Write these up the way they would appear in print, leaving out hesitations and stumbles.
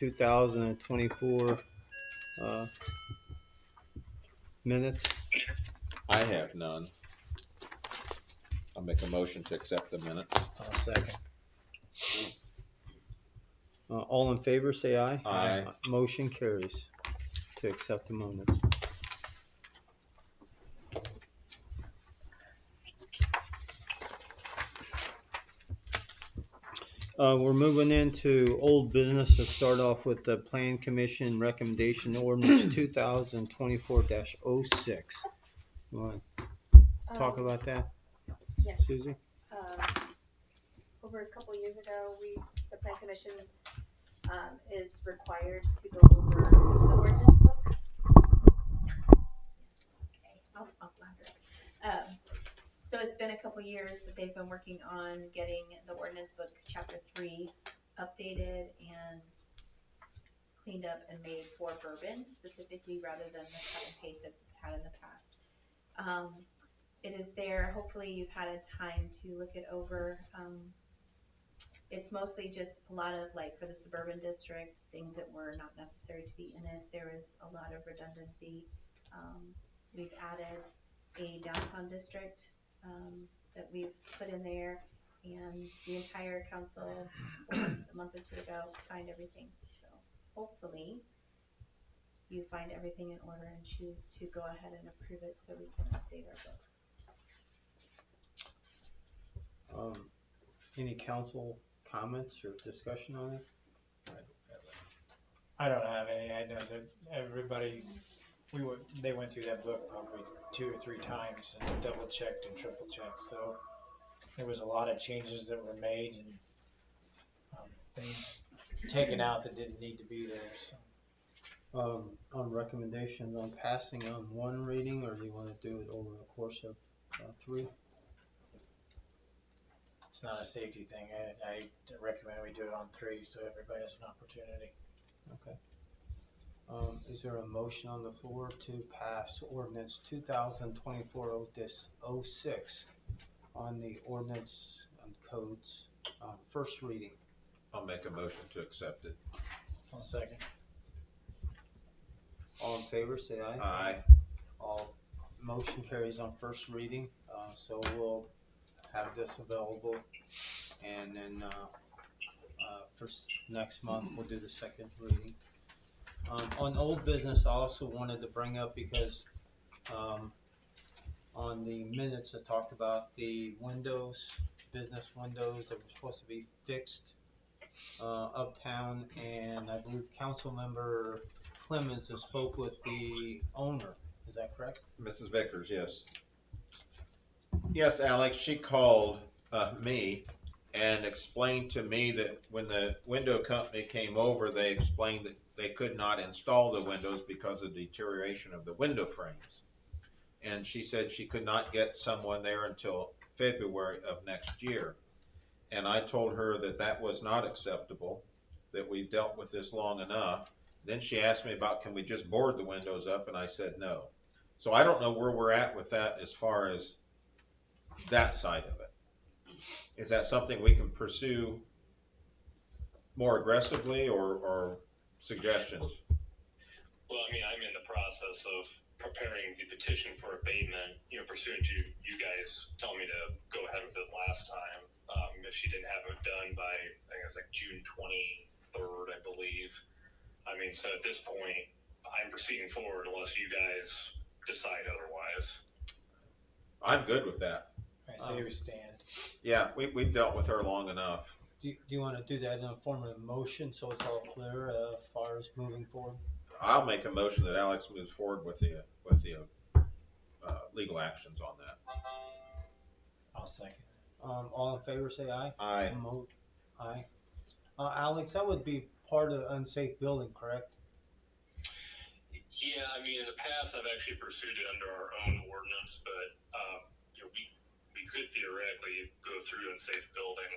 2024 uh, minutes. I have none. I'll make a motion to accept the minutes. I'll second. All in favor, say aye. Aye. Motion carries to accept the minutes. We're moving into old business to start off with the Plan Commission recommendation ordinance 2024-06. You want to talk about that, Yes. Susie? Over a couple years ago, the Plan Commission is required to go over the ordinance book. Okay, I'll talk louder. So it's been a couple years that they've been working on getting the ordinance book chapter 3 updated and cleaned up and made for Bourbon specifically, rather than the cut and paste that it's had in the past. It is there. Hopefully you've had a time to look it over. It's mostly just a lot of, like, for the suburban district, things that were not necessary to be in it. There is a lot of redundancy. We've added a downtown district that we've put in there, and the entire council a month or two ago signed everything. So hopefully you find everything in order and choose to go ahead and approve it so we can update our book. Any council comments or discussion on it? I don't have any. I know that everybody, they went through that book probably 2 or 3 times and double checked and triple checked. So there was a lot of changes that were made and things taken out that didn't need to be there. So. On recommendations on passing on one reading, or do you want to do it over the course of 3? It's not a safety thing. I recommend we do it on 3 so everybody has an opportunity. Okay. Is there a motion on the floor to pass ordinance 2024-06 on the ordinance and codes first reading? I'll make a motion to accept it. I'll second. All in favor, say aye. Aye. All motion carries on first reading, so we'll have this available, and then for next month we'll do the second reading. On old business, I also wanted to bring up, because on the minutes I talked about the windows, business windows that were supposed to be fixed uptown, and I believe council member Clemens has spoke with the owner. Is that correct? Mrs. Vickers, yes. Yes, Alex, she called me and explained to me that when the window company came over, they explained that they could not install the windows because of deterioration of the window frames. And she said she could not get someone there until February of next year. And I told her that that was not acceptable, that we've dealt with this long enough. Then she asked me about, can we just board the windows up? And I said no. So I don't know where we're at with that as far as that side of it. Is that something we can pursue more aggressively, or suggestions? Well, I mean, I'm in the process of preparing the petition for abatement, pursuant to you guys telling me to go ahead with it last time. If she didn't have it done by, I think it was like June 23rd, I believe. I mean, so at this point, I'm proceeding forward unless you guys decide otherwise. I'm good with that. I say we stand. Yeah, we've dealt with her long enough. Do you want to do that in a form of motion so it's all clear as far as moving forward? I'll make a motion that Alex moves forward with the legal actions on that. I'll second. All in favor, say aye. Aye. Aye. Alex, that would be part of unsafe building, correct? Yeah, I mean, in the past, I've actually pursued it under our own ordinance, but we could theoretically go through unsafe building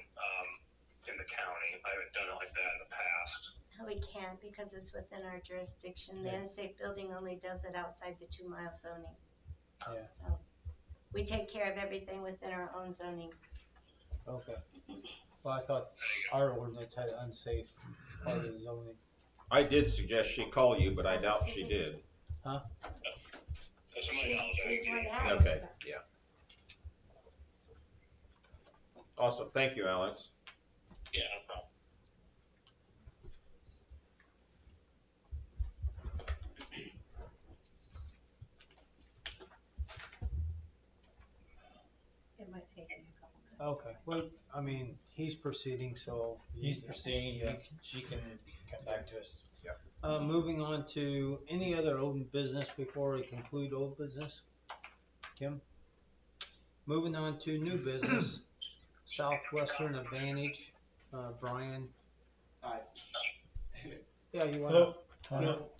in the county. I haven't done it like that in the past. No, we can't, because it's within our jurisdiction. The unsafe building only does it outside the 2-mile zoning. Yeah. So we take care of everything within our own zoning. Okay. Well, I thought our ordinance had unsafe part of the zoning. I did suggest she call you, but I Was it doubt she Susan? did. To my knowledge, I She's didn't one get out. Okay, yeah. Awesome. Thank you, Alex. Yeah, no problem. It might take me a couple minutes. Okay, well, I mean, he's proceeding, so. He's proceeding, Yeah. she can come back to us. Moving on to any other old business before we conclude old business? Kim? Moving on to new business, Southwestern Advantage, Brian. Hi. Yeah, you Hello?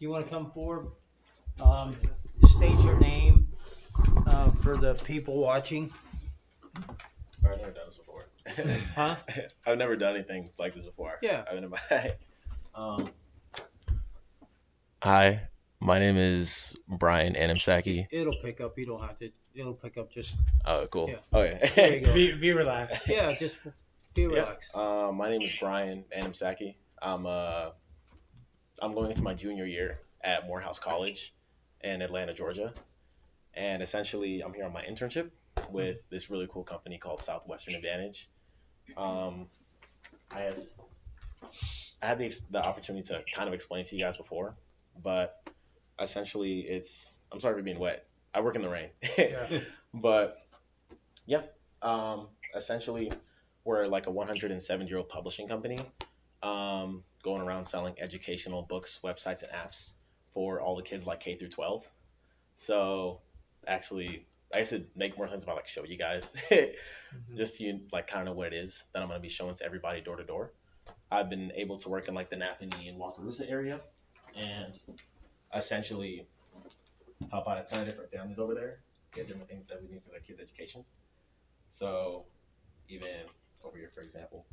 wanna come forward? State your name, for the people watching. Sorry, I've never done this before. Huh? I've never done anything like this before. Yeah. I've been in my Hi, my name is Brian Anamsaki. It'll pick up, you don't have to, it'll pick up just, Oh, cool. Yeah. There you Okay. go. Be relaxed. yeah, just be Yeah. relaxed. My name is Brian Anamsaki. I'm going into my junior year at Morehouse College in Atlanta, Georgia. And essentially, I'm here on my internship with this really cool company called Southwestern Advantage. I guess I had the opportunity to kind of explain to you guys before, but essentially, I'm sorry for being wet. I work in the rain. Yeah. But yeah, essentially, we're like a 107-year-old publishing company, going around selling educational books, websites, and apps for all the kids like K through 12. So actually, I used to make more sense about like show you guys, just so you like kind of know what it is that I'm gonna be showing to everybody door to door. I've been able to work in like the Napanee and Wakarusa area, and essentially help out a ton of different families over there, get different things that we need for their kids' education. So even over here, for example,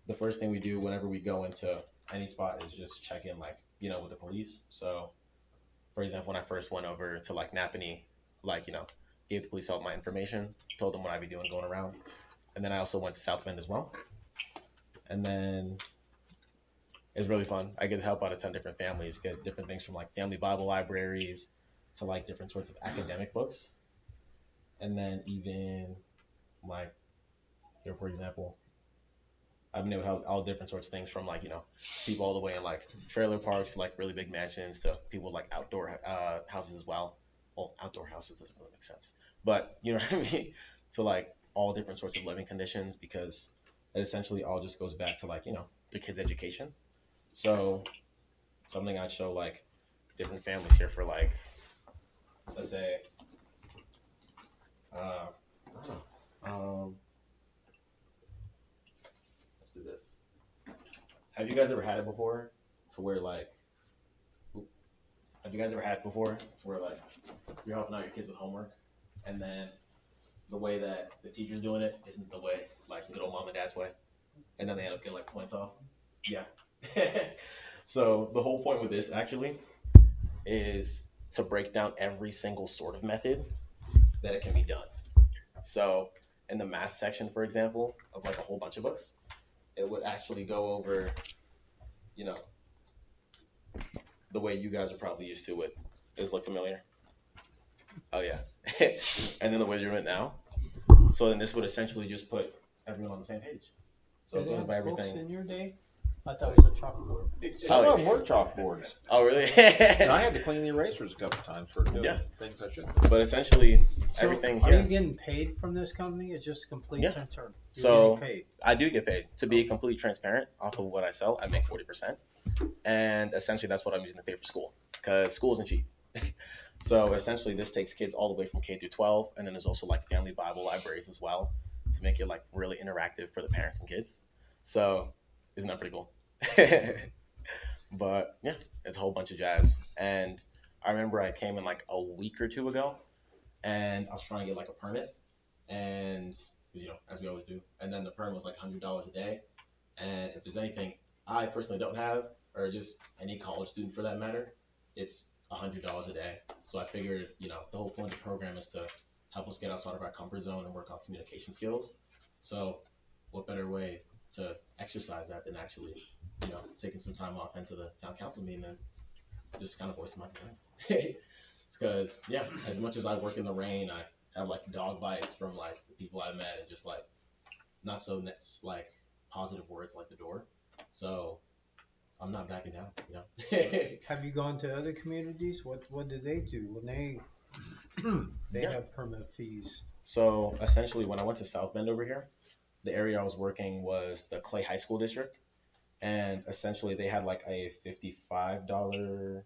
the first thing we do whenever we go into any spot is just check in, like, with the police. So, for example, when I first went over to like Napanee, like, gave the police all my information, told them what I'd be doing going around. And then I also went to South Bend as well. And then it's really fun. I get to help out a ton of different families, get different things from like family Bible libraries to like different sorts of academic books. And then even like here, for example, I've been able to help all different sorts of things from like, people all the way in like trailer parks, like really big mansions, to people with like outdoor houses as well. Well, outdoor houses doesn't really make sense, but you know what I mean? So like all different sorts of living conditions, because it essentially all just goes back to like, the kids' education. So something I'd show like different families here for like, let's say, I don't know. Let's do this. Have you guys ever had it before to where like, have you guys ever had it before to where like you're helping out your kids with homework, and then the way that the teacher's doing it isn't the way like good old mom and dad's way, and then they end up getting like points off? Yeah. So the whole point with this actually is to break down every single sort of method that it can be done. So in the math section, for example, of like a whole bunch of books, it would actually go over, the way you guys are probably used to it. Does it look familiar? Oh yeah. And then the way you're doing it now. So then this would essentially just put everyone on the same page. So it goes by Books everything. in your day? I thought it was a chalkboard. Some Oh, of them were chalkboards. Oh really? And I had to clean the erasers a couple times for doing Yeah. things I shouldn't. But essentially So, everything are you here. getting paid from this company? It's just complete Yeah. transfer. You're So getting paid. I do get paid. To be completely transparent, off of what I sell, I make 40%. And essentially that's what I'm using to pay for school, because school isn't cheap. So essentially this takes kids all the way from K through 12, and then there's also like family Bible libraries as well, to make it like really interactive for the parents and kids. So isn't that pretty cool? But yeah, it's a whole bunch of jazz. And I remember I came in like a week or two ago, and I was trying to get like a permit, and as we always do, and then the permit was like $100 a day. And if there's anything I personally don't have, or just any college student for that matter, it's $100 a day. So I figured, the whole point of the program is to help us get outside of our comfort zone and work on communication skills. So what better way to exercise that than actually, taking some time off into the town council meeting and just kind of voicing my concerns. It's because, yeah, as much as I work in the rain, I have like dog bites from like the people I met and just like not so like positive words like the door. So I'm not backing down. Have you gone to other communities? What do they do when they Yeah. have permit fees? So essentially, when I went to South Bend over here, the area I was working was the Clay High School district, and essentially they had like a $55.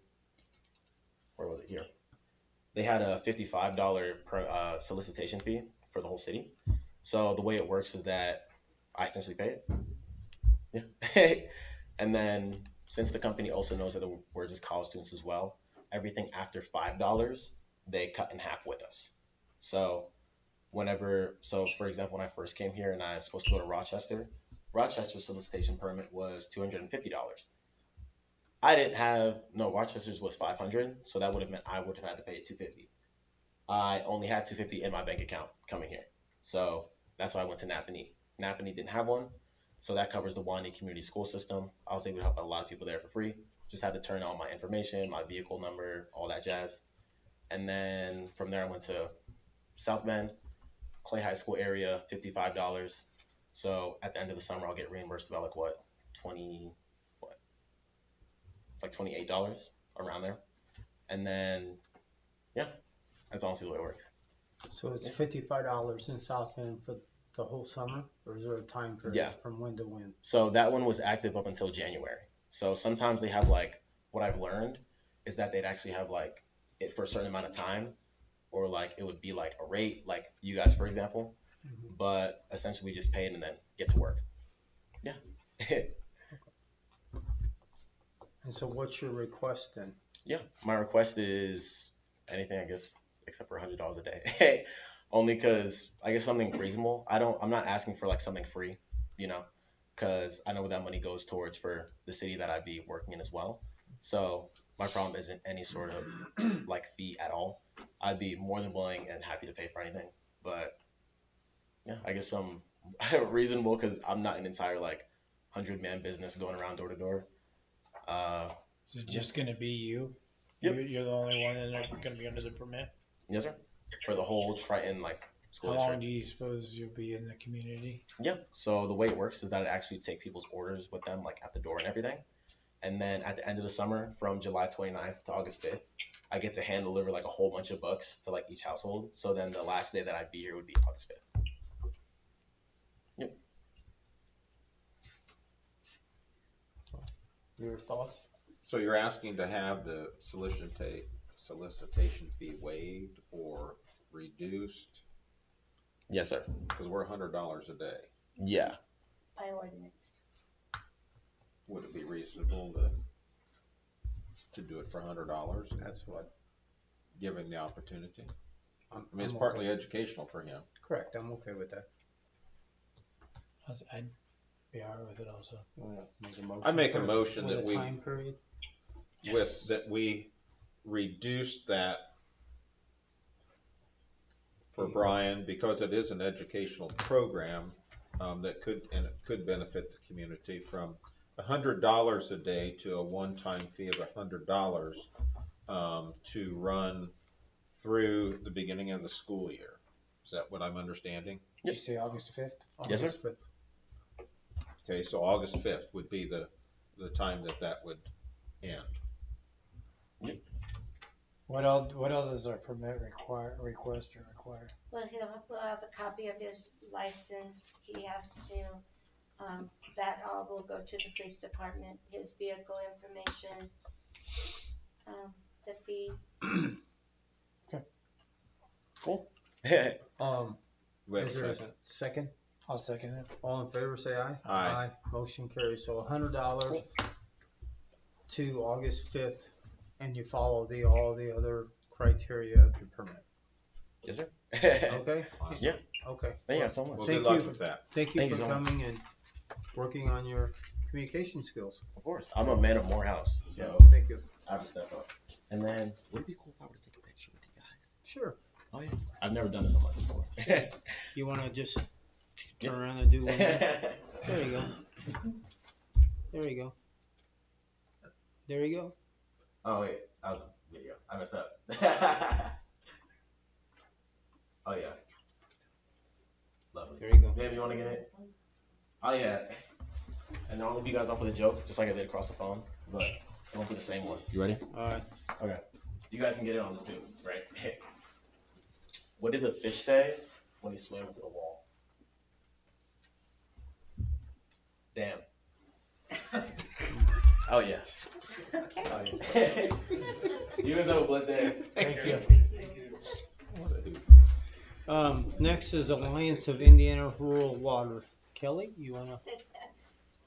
Where was it here? They had a $55 per solicitation fee for the whole city. So the way it works is that I essentially pay it. Yeah. And then since the company also knows that we're just college students as well, everything after $5 they cut in half with us. So for example, when I first came here and I was supposed to go to Rochester's solicitation permit was $250. I didn't have no Rochester's was 500, so that would have meant I would have had to pay $250. I only had $250 in my bank account coming here, so that's why I went to Napanee. Napanee didn't have one, so that covers the Wani Community School System. I was able to help a lot of people there for free. Just had to turn all my information, my vehicle number, all that jazz, and then from there I went to South Bend, Clay High School area, $55. So at the end of the summer, I'll get reimbursed about like what, 20, what, like $28 around there, and then yeah, that's honestly the way it works. So it's $55 in South Bend for the whole summer, or is there a time period Yeah. from when to when? So that one was active up until January. So sometimes they have like what I've learned is that they'd actually have like it for a certain amount of time, or like it would be like a rate, like you guys for example. Mhm. But essentially we just pay it and then get to work. Yeah. And so what's your request then? Yeah, my request is anything, I guess, except for $100 a day. Only because I guess something reasonable. I'm not asking for like something free, because I know that money goes towards for the city that I'd be working in as well. So my problem isn't any sort of like fee at all. I'd be more than willing and happy to pay for anything. But yeah, I guess some reasonable because I'm not an entire like 100-man business going around door to door. Is it just gonna be you? Yep. You're the only one that are gonna be under the permit? Yes, sir. For the whole Triton like school How district. long do you suppose you'll be in the community? Yeah. So the way it works is that I actually take people's orders with them, like at the door and everything. And then at the end of the summer, from July 29th to August 5th, I get to hand deliver like a whole bunch of books to like each household. So then the last day that I'd be here would be August 5th. Yep. Your thoughts? So you're asking to have the solicitation fee waived or reduced? Yes, sir. Because we're $100 a day. Yeah. By ordinance. Would it be reasonable to do it for $100? That's what. Given the opportunity. I I'm mean, it's okay. partly educational for him. Correct. I'm okay with that. I'd be alright with it also. Make a motion. I make a for- motion with that a we time period. with that we reduce that for Brian because it is an educational program that could benefit the community from $100 a day to a one-time fee of $100 to run through the beginning of the school year. Is that what I'm understanding? Did you say August 5th? Yes, sir. August 5th. Okay, so August 5th would be the time that would end. What else is our permit request? Well, we'll have a copy of his license. He has to, that all will go to the police department, his vehicle information, the fee. Cool. We have Is a there a second. second? I'll second it. All in favor, say aye. Aye. Motion carries. So $100 to August 5th, and you follow all the other criteria of the permit. Yes, sir. Okay? Awesome. Yeah. Okay. Thank you guys so much. Well, Thank good luck you. with that. Thank you Thank you for so much. coming and working on your communication skills. Of course. I'm a man of Morehouse, Yeah, so thank you. I have to step up. And then, would it be cool if I were to take a picture with you guys? Sure. Oh, yeah. I've never done this on my before. You want to just turn around and do one more. There you go. There you go. There you go. Oh wait, that was a video. I messed up. Oh yeah. Lovely. There you go. Babe, you want to get it? Oh yeah. And I'll leave you guys off with a joke, just like I did across the phone, but it won't be the same one. You ready? All right. Okay. You guys can get in on this too, right? What did the fish say when he swam into the wall? Damn. Oh yeah. Okay. Oh, yeah. You guys have a blessed day. Thank you. Next is Alliance of Indiana Rural Water. Kelly, you wanna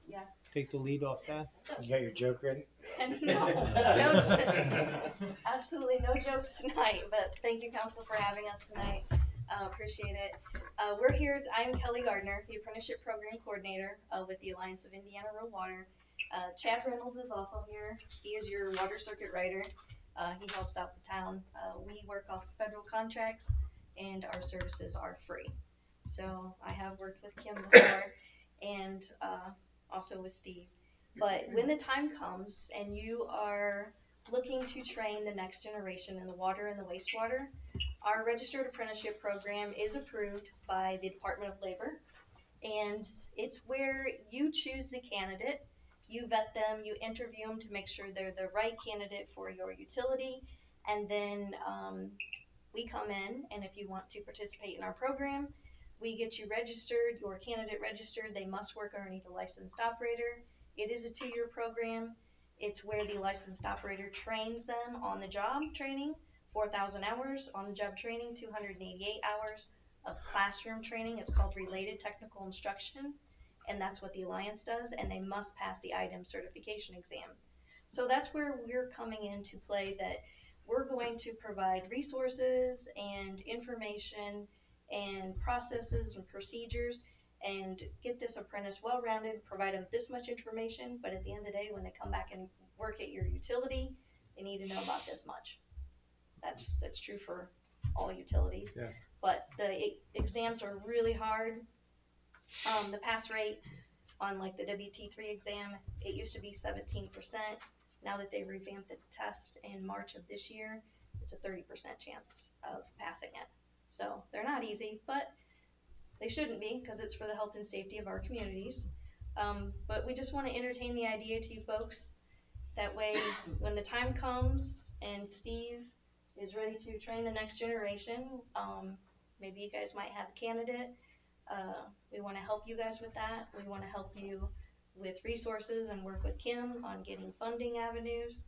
Yeah. take the lead off that? You got your joke ready? Absolutely no jokes tonight, but thank you, council, for having us tonight. Appreciate it. We're here. I'm Kelly Gardner, the apprenticeship program coordinator with the Alliance of Indiana Rural Water. Chad Reynolds is also here. He is your water circuit writer. He helps out the town. We work off federal contracts, and our services are free. So I have worked with Kim before, and also with Steve. But when the time comes and you are looking to train the next generation in the water and the wastewater, our registered apprenticeship program is approved by the Department of Labor, and it's where you choose the candidate, you vet them, you interview them to make sure they're the right candidate for your utility, and then we come in, and if you want to participate in our program, we get you registered, your candidate registered. They must work underneath a licensed operator. It is a 2-year program. It's where the licensed operator trains them on the job training, 4,000 hours on the job training, 288 hours of classroom training. It's called related technical instruction, and that's what the Alliance does, and they must pass the IDEM certification exam. So that's where we're coming into play, that we're going to provide resources and information and processes and procedures and get this apprentice well-rounded, provide them this much information, but at the end of the day, when they come back and work at your utility, they need to know about this much. That's true for all utilities. Yeah. But the exams are really hard. The pass rate on like the WT3 exam, it used to be 17%. Now that they revamped the test in March of this year, it's a 30% chance of passing it. So they're not easy, but they shouldn't be, because it's for the health and safety of our communities. But we just want to entertain the idea to you folks. That way, when the time comes and Steve is ready to train the next generation, maybe you guys might have a candidate. We want to help you guys with that. We want to help you with resources and work with Kim on getting funding avenues.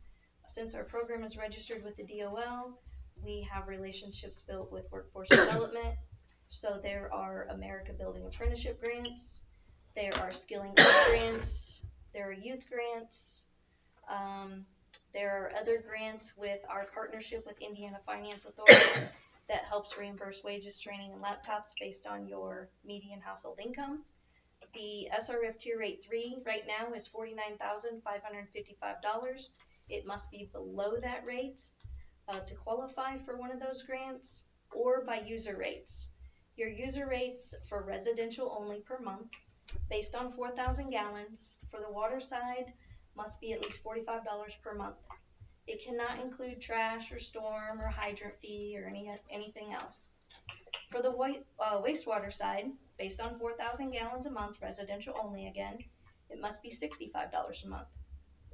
Since our program is registered with the DOL, we have relationships built with workforce development. So there are America Building Apprenticeship grants, there are Skilling grants, there are youth grants, there are other grants with our partnership with Indiana Finance Authority that helps reimburse wages, training, and laptops based on your median household income. The SRF Tier Rate 3 right now is $49,555. It must be below that rate to qualify for one of those grants, or by user rates. Your user rates for residential only per month, based on 4,000 gallons, for the water side, must be at least $45 per month. It cannot include trash or storm or hydrant fee or anything else. For the wastewater side, based on 4,000 gallons a month, residential only again, it must be $65 a month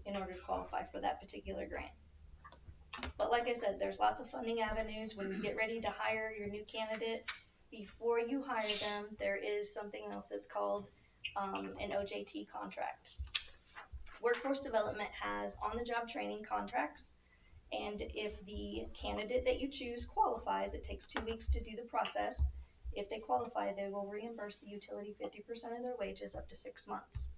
in order to qualify for that particular grant. But like I said, there's lots of funding avenues. When you get ready to hire your new candidate, before you hire them, there is something else that's called an OJT contract. Workforce Development has on-the-job training contracts, and if the candidate that you choose qualifies, it takes 2 weeks to do the process. If they qualify, they will reimburse the utility 50% of their wages up to 6 months.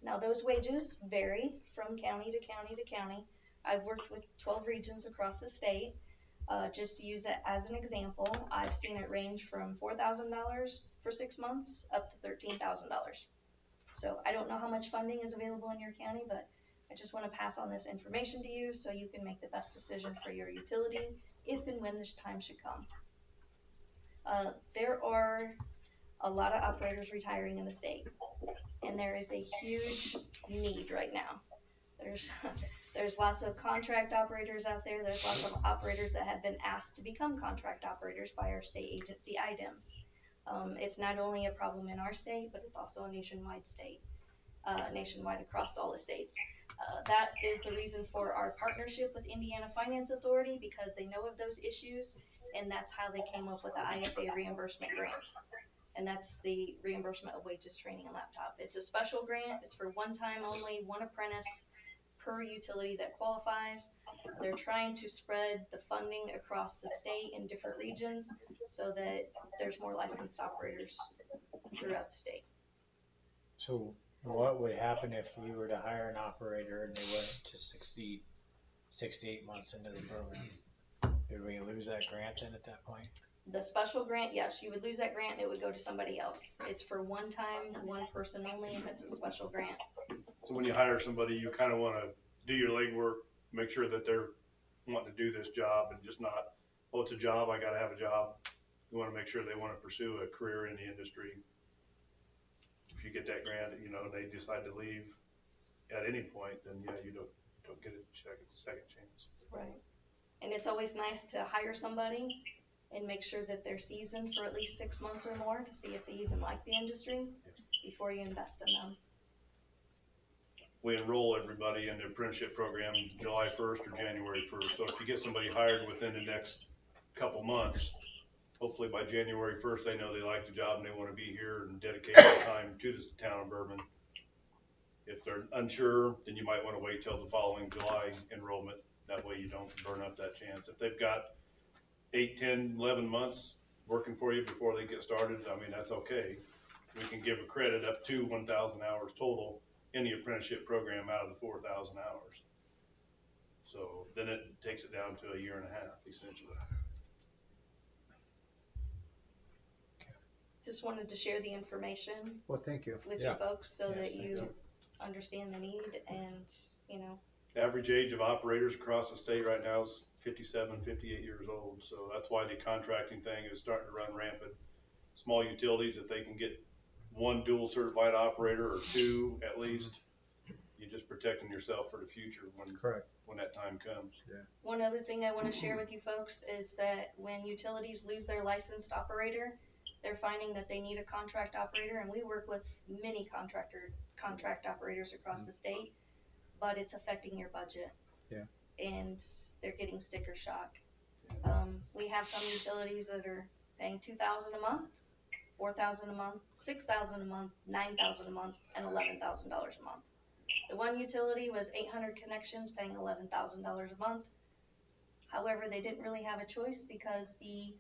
Now those wages vary from county to county to county. I've worked with 12 regions across the state. Just to use it as an example, I've seen it range from $4,000 for 6 months up to $13,000. So I don't know how much funding is available in your county, but I just want to pass on this information to you so you can make the best decision for your utility if and when this time should come. There are a lot of operators retiring in the state, and there is a huge need right now. There's there's lots of contract operators out there. There's lots of operators that have been asked to become contract operators by our state agency IDEM. It's not only a problem in our state, but it's also a nationwide across all the states. That is the reason for our partnership with Indiana Finance Authority, because they know of those issues, and that's how they came up with the IFA reimbursement grant. And that's the reimbursement of wages, training, and laptop. It's a special grant. It's for one time only, one apprentice per utility that qualifies. They're trying to spread the funding across the state in different regions so that there's more licensed operators throughout the state. So what would happen if we were to hire an operator and they went to succeed 6 to 8 months into the program? Did we lose that grant then at that point? The special grant, yes, you would lose that grant and it would go to somebody else. It's for one time, one person only, and it's a special grant. So when you hire somebody, you kind of want to do your legwork, make sure that they're wanting to do this job and just not, oh, it's a job, I got to have a job. You want to make sure they want to pursue a career in the industry. If you get that grant, you know, they decide to leave at any point, then yeah, you don't get a second chance. Right. And it's always nice to hire somebody and make sure that they're seasoned for at least 6 months or more to see if they even like the industry before you invest in them. We enroll everybody in the apprenticeship program July 1st or January 1st. So if you get somebody hired within the next couple months, hopefully by January 1st, they know they like the job and they want to be here and dedicate their time to the town of Bourbon. If they're unsure, then you might want to wait till the following July enrollment. That way you don't burn up that chance. If they've got 8, 10, 11 months working for you before they get started, I mean, that's okay. We can give a credit up to 1,000 hours total in the apprenticeship program out of the 4,000 hours. So then it takes it down to a year and a half, essentially. Just wanted to share the information Well, thank you. with you folks so Yes, that thank you you. understand the need and, you know. Average age of operators across the state right now is 57, 58 years old. So that's why the contracting thing is starting to run rampant. Small utilities, if they can get one dual certified operator or 2 at least, you're just protecting yourself for the future when that time comes. Yeah. One other thing I want to share with you folks is that when utilities lose their licensed operator, they're finding that they need a contract operator, and we work with many contract operators across the state, but it's affecting your budget. Yeah. And they're getting sticker shock. We have some utilities that are paying $2,000 a month, $4,000 a month, $6,000 a month, $9,000 a month, and $11,000 a month. The one utility was 800 connections, paying $11,000 a month. However, they didn't really have a choice because the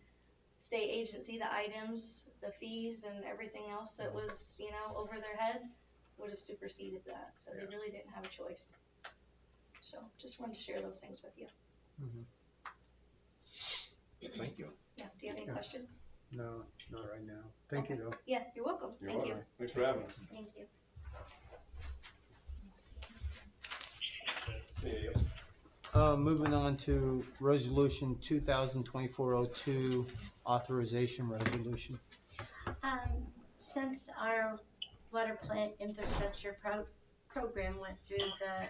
state agency, the items, the fees, and everything else that was, you know, over their head would have superseded that. So they really didn't have a choice. So just wanted to share those things with you. Thank you. Yeah. Do you have any questions? No, not right now. Thank you though. Yeah, you're welcome. Thank you. Thanks for having us. Thank you. Moving on to resolution 2024-02, authorization resolution. Since our water plant infrastructure program went through the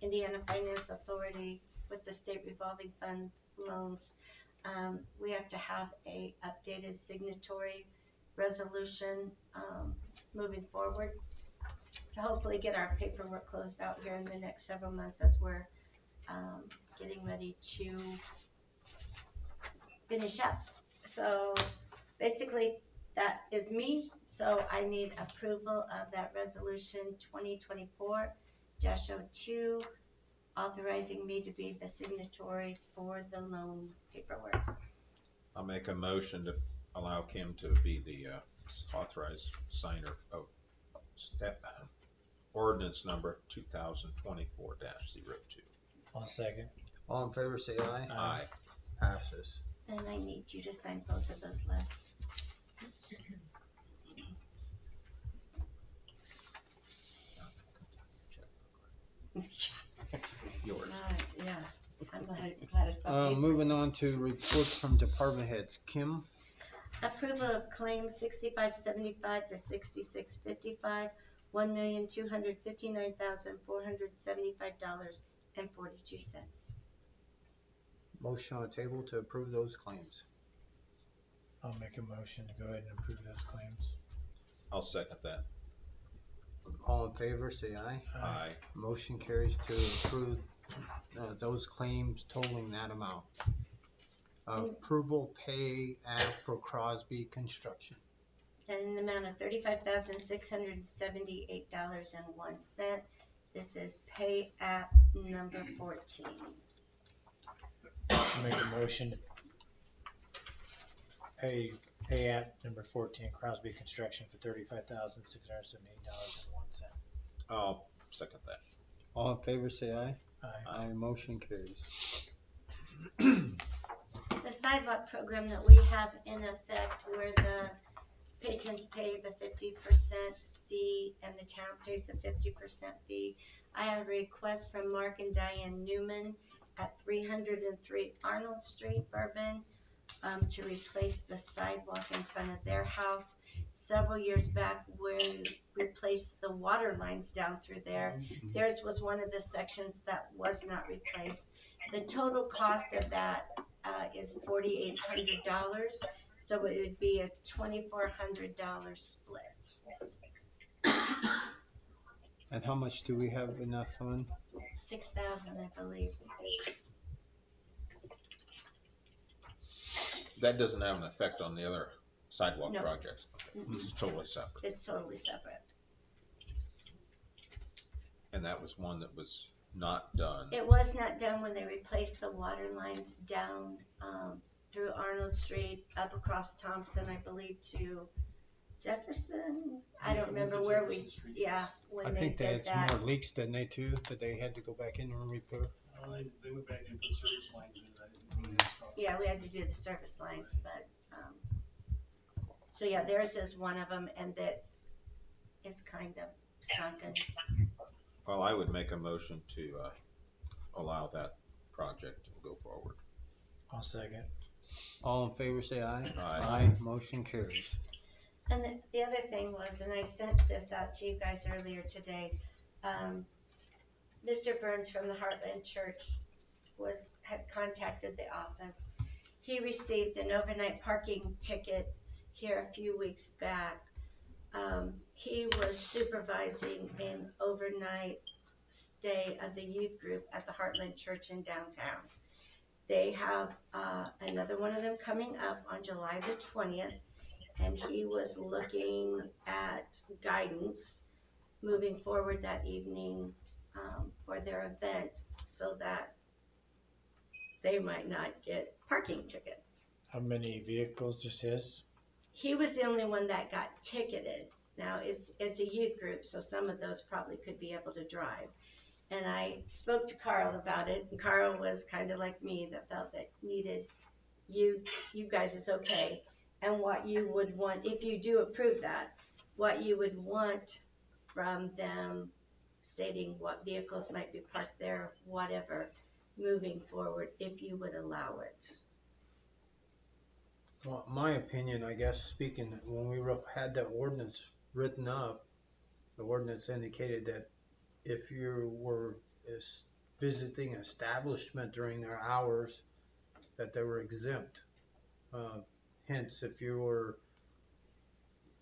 Indiana Finance Authority with the state revolving fund loans, we have to have a updated signatory resolution moving forward to hopefully get our paperwork closed out here in the next several months as we're getting ready to finish up. So basically that is me. So I need approval of that resolution 2024-02, authorizing me to be the signatory for the loan paperwork. I'll make a motion to allow Kim to be the authorized signer of ordinance number 2024-02. I'll second. All in favor, say aye. Aye. Passes. And I need you to sign both of those lists. Yours. Yeah, I'm glad I spelled paper. Moving on to reports from department heads. Kim? Approval of claims 6575 to 6655, $1,259,475.42. Motion on the table to approve those claims. I'll make a motion to go ahead and approve those claims. I'll second that. All in favor, say aye. Aye. Motion carries to approve those claims totaling that amount. Approval pay app for Crosby Construction. And in the amount of $35,678.01. This is pay app number 14. I'll make a motion to pay app number 14, Crosby Construction, for $35,678.01. I'll second that. All in favor, say aye. Aye. Aye. Motion carries. The sidewalk program that we have in effect, where the patrons pay the 50% fee and the town pays the 50% fee. I have a request from Mark and Diane Newman at 303 Arnold Street, Bourbon, to replace the sidewalk in front of their house. Several years back, we replaced the water lines down through there. Theirs was one of the sections that was not replaced. The total cost of that is $4,800, so it would be a $2,400 split. And how much do we have in that fund? 6,000, I believe. That doesn't have an effect on the other sidewalk No. projects. This is totally separate. It's totally separate. And that was one that was not done. It was not done when they replaced the water lines down through Arnold Street, up across Thompson, I believe, to Jefferson. I don't remember where we, when I they think they did had some that. more leaks, didn't they, too, that they had to go back in and repair? They went back and put service lines in, I didn't. Yeah, we had to do the service lines, but, so yeah, theirs is one of them, and it's kind of sunken. Well, I would make a motion to allow that project to go forward. I'll second. All in favor, say aye. Aye. Motion carries. And the other thing was, and I sent this out to you guys earlier today, Mr. Burns from the Heartland Church had contacted the office. He received an overnight parking ticket here a few weeks back. He was supervising an overnight stay of the youth group at the Heartland Church in downtown. They have another one of them coming up on July the 20th, and he was looking at guidance moving forward that evening for their event so that they might not get parking tickets. How many vehicles, just his? He was the only one that got ticketed. Now, it's a youth group, so some of those probably could be able to drive. And I spoke to Carl about it, and Carl was kind of like me, that felt that needed you guys is okay. And what you would want, if you do approve that, what you would want from them, stating what vehicles might be parked there, whatever, moving forward, if you would allow it. Well, my opinion, I guess, speaking, when we had that ordinance written up, the ordinance indicated that if you were visiting an establishment during their hours, that they were exempt. Hence, if you were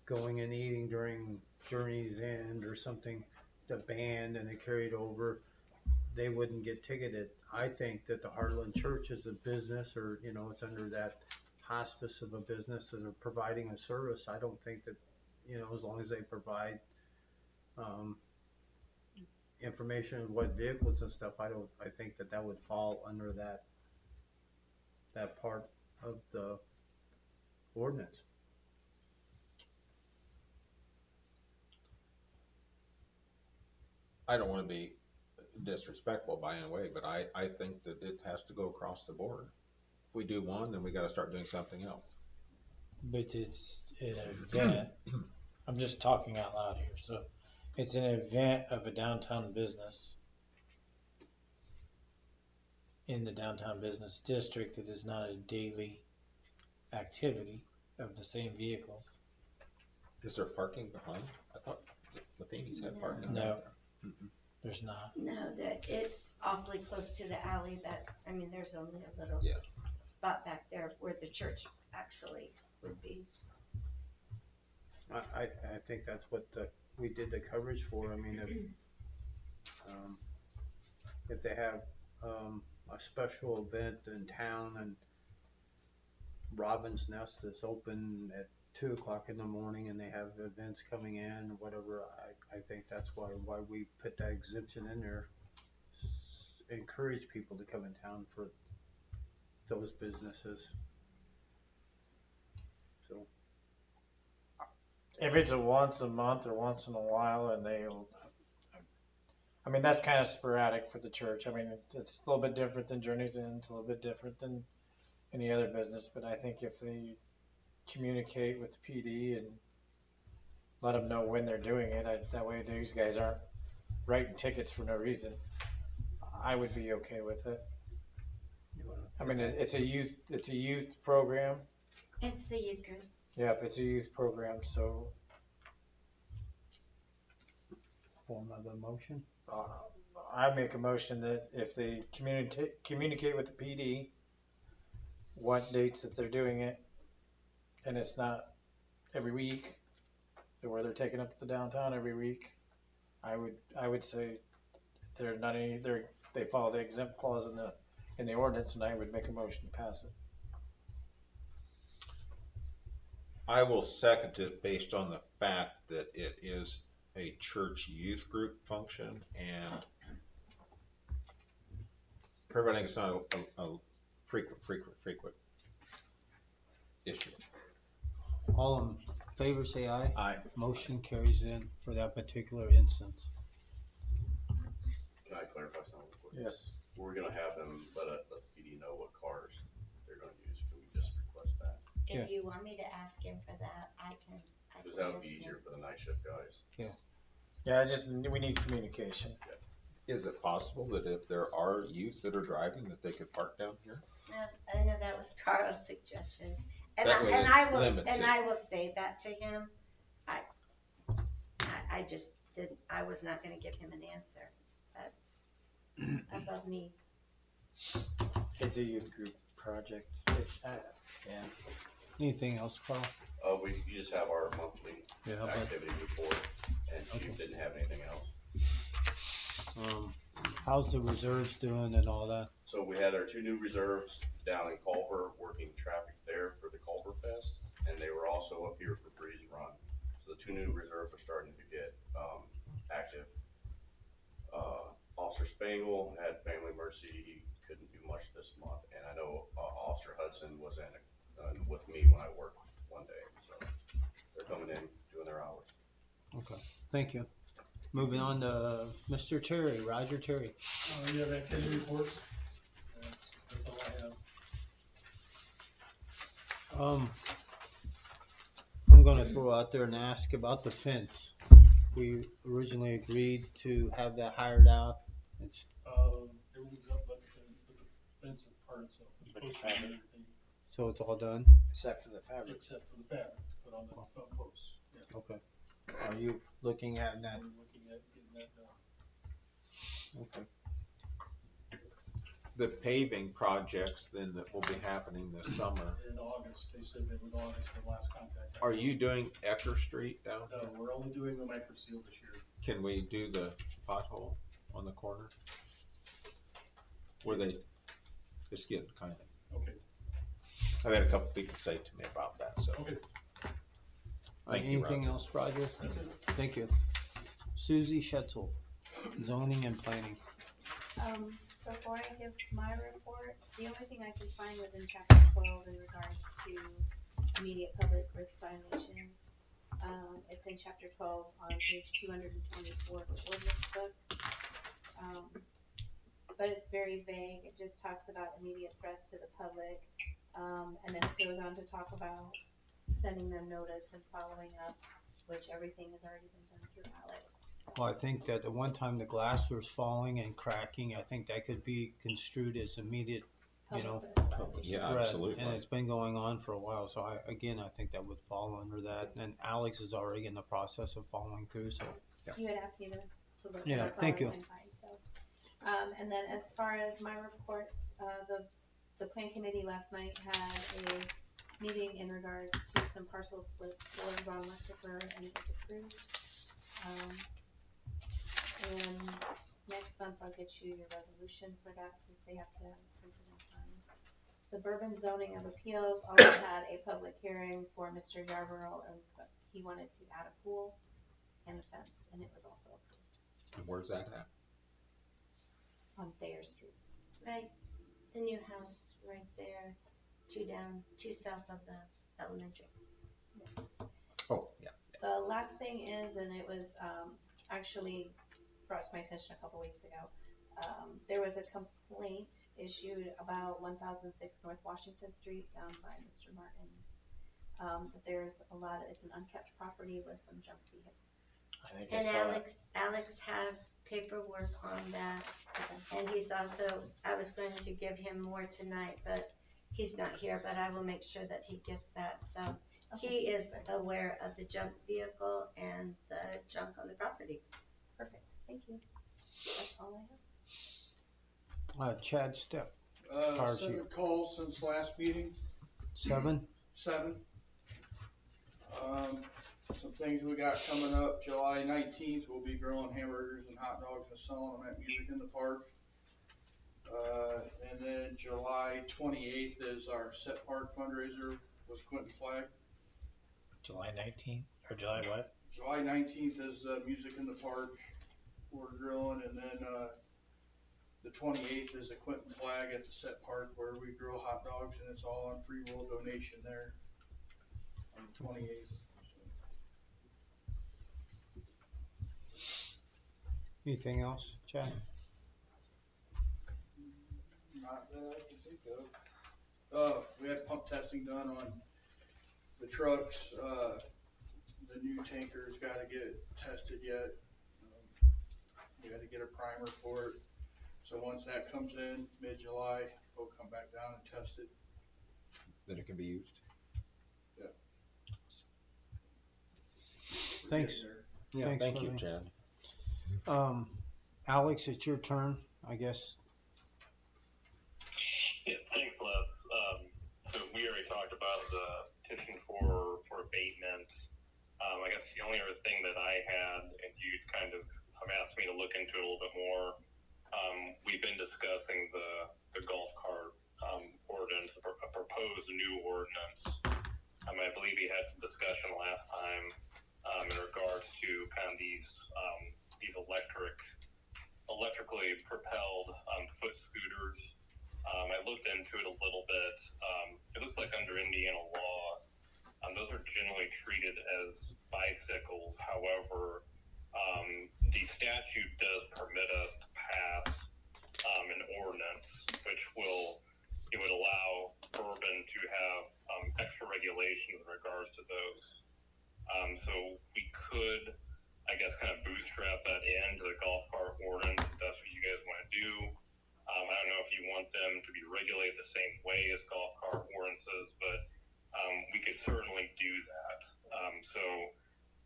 going and eating during Journey's End or something, the band, and they carried over, they wouldn't get ticketed. I think that the Heartland Church is a business, or, it's under that hospice of a business that are providing a service. I don't think that, as long as they provide information of what vehicles and stuff, I think that would fall under that part of the ordinance. I don't want to be disrespectful by any way, but I think that it has to go across the board. If we do one, then we got to start doing something else. But it's an event. I'm just talking out loud here. So it's an event of a downtown business in the downtown business district. It is not a daily activity. of the same vehicles. Is there parking behind? I thought Matheny's had parking. No. back there. Mm-mm. There's not. No, that it's awfully close to the alley that, I mean, there's only a little Yeah. spot back there where the church actually would be. I think that's what we did the coverage for. I mean, if they have a special event in town and Robin's Nest is open at 2 o'clock in the morning and they have events coming in or whatever, I think that's why we put that exemption in there. Encourage people to come in town for those businesses. So If it's a once a month or once in a while, and I mean, that's kind of sporadic for the church. I mean, it's a little bit different than Journey's Inn. It's a little bit different than any other business. But I think if they communicate with the PD and let them know when they're doing it, that way these guys aren't writing tickets for no reason. I would be okay with it. I mean, it's a youth program. It's the youth group. Yep, it's a youth program. So form of a motion. I make a motion that if they communicate with the PD what dates that they're doing it, and it's not every week, where they're taking up the downtown every week, I would say they're not any they follow the exempt clause in the ordinance, and I would make a motion to pass it. I will second it based on the fact that it is a church youth group function and providing it's not a frequent issue. All in favor say aye. Aye. Motion carries in for that particular instance. Can I clarify something real quick? Yes. We're gonna have them let the PD know what cars they're gonna use. Can we just request that? If you want me to ask him for that, I can. Because that would be easier for the night shift guys. Yeah, we need communication. Is it possible that if there are youth that are driving that they could park down here? I know that was Carl's suggestion, and That way it's limited. I will say that to him. I just didn't. I was not going to give him an answer. That's above me. It's a youth group project. Yeah. Anything else, Carl? You just have our monthly Yeah. activity report, and Chief didn't have anything else. How's the reserves doing and all that? So we had our 2 new reserves down in Culver working traffic there for the Culver Fest, and they were also up here for Breeze Run. So the 2 new reserves are starting to get active. Officer Spangle had family emergency. He couldn't do much this month, and I know Officer Hudson was in with me when I worked one day. So they're coming in, doing their hours. Okay, thank you. Moving on to Mr. Terry, Roger Terry. You have activity reports? That's all I have. I'm gonna throw out there and ask about the fence. We originally agreed to have that hired out. It's, Everything's up, but the fence is part, so it's posted and everything, so it's all done? Except for the fabric. except for the fabric, put on the front posts. Yeah, Okay. Are you looking at that? we're looking at getting that done. Okay. The paving projects then that will be happening this summer. In August, they said that with August, the last contact. Are you doing Ecker Street down No, here? we're only doing the micro seal this year. Can we do the pothole on the corner? Where they just getting kind of. Okay, I've had a couple people say to me about that, so. okay. Thank you, Anything Roger. else, Roger? That's it. Thank you. Susie Schetzel, zoning and planning. Before I give my report, the only thing I can find within chapter 12 in regards to immediate public risk violations, it's in chapter 12 on page 224 of the ordinance book. But it's very vague. It just talks about immediate threats to the public, and then it goes on to talk about sending them notice and following up, which everything has already been done through Alex. Well, I think that at one time the glass was falling and cracking. I think that could be construed as immediate you know, Yeah, threat, absolutely. and it's been going on for a while. So I think that would fall under that. And Alex is already in the process of following through. So You had asked me to look, and yeah, that's all thank I you. can find, so. And then as far as my reports, the plan committee last night had a meeting in regards to some parcel splits for Ron Westerfer, and it was approved. And next month I'll get you your resolution for that, since they have to have it printed and signed. The Bourbon zoning of appeals also had a public hearing for Mr. Yarborough, and he wanted to add a pool and a fence, and it was also approved And where's that at? on Thayer Street. Right, the new house right there, two south of the elementary. Oh, yeah. The last thing is, and it was actually brought to my attention a couple weeks ago, there was a complaint issued about 1006 North Washington Street down by Mr. Martin. That there's it's an unkept property with some junk vehicles. I think And I saw it. Alex has paperwork on that, and he's also, I was going to give him more tonight, but he's not here, but I will make sure that he gets that, so. He is aware of the junk vehicle and the junk on the property. Perfect, thank you. That's all I have. Chad Step, Fire 7 chief. calls since last meeting, 7. 7. Some things we got coming up, July 19th, we'll be grilling hamburgers and hot dogs and selling them at Music in the Park. And then July 28th is our Set Park fundraiser with Quentin Flagg. July 19th, or July what? July 19th is Music in the Park, we're grilling, and then the 28th is a Quentin Flagg at the Set Park where we grill hot dogs, and it's all on free will donation there on the 28th. Anything else, Chad? Not that I can think of. We had pump testing done on the trucks. The new tanker's gotta get tested yet. We had to get a primer for it. So once that comes in mid-July, we'll come back down and test it. Then it can be used. Yeah. Thanks. Yeah, Thanks, thank you, Willie. Chad. Alex, it's your turn, I guess. Yeah, thanks, Les. So we already talked about the petition for abatement. I guess the only other thing that I had, and you kind of have asked me to look into it a little bit more, we've been discussing the golf cart ordinance, a proposed new ordinance. I believe we had some discussion last time in regards to kind of these electrically propelled foot scooters. I looked into it a little bit. It looks like under Indiana law, those are generally treated as bicycles. However, the statute does permit us to pass an ordinance which would allow Bourbon to have extra regulations in regards to those. So we could, I guess, kind of bootstrap that into the golf cart ordinance if that's what you guys want to do. I don't know if you want them to be regulated the same way as golf cart ordinances, but we could certainly do that. So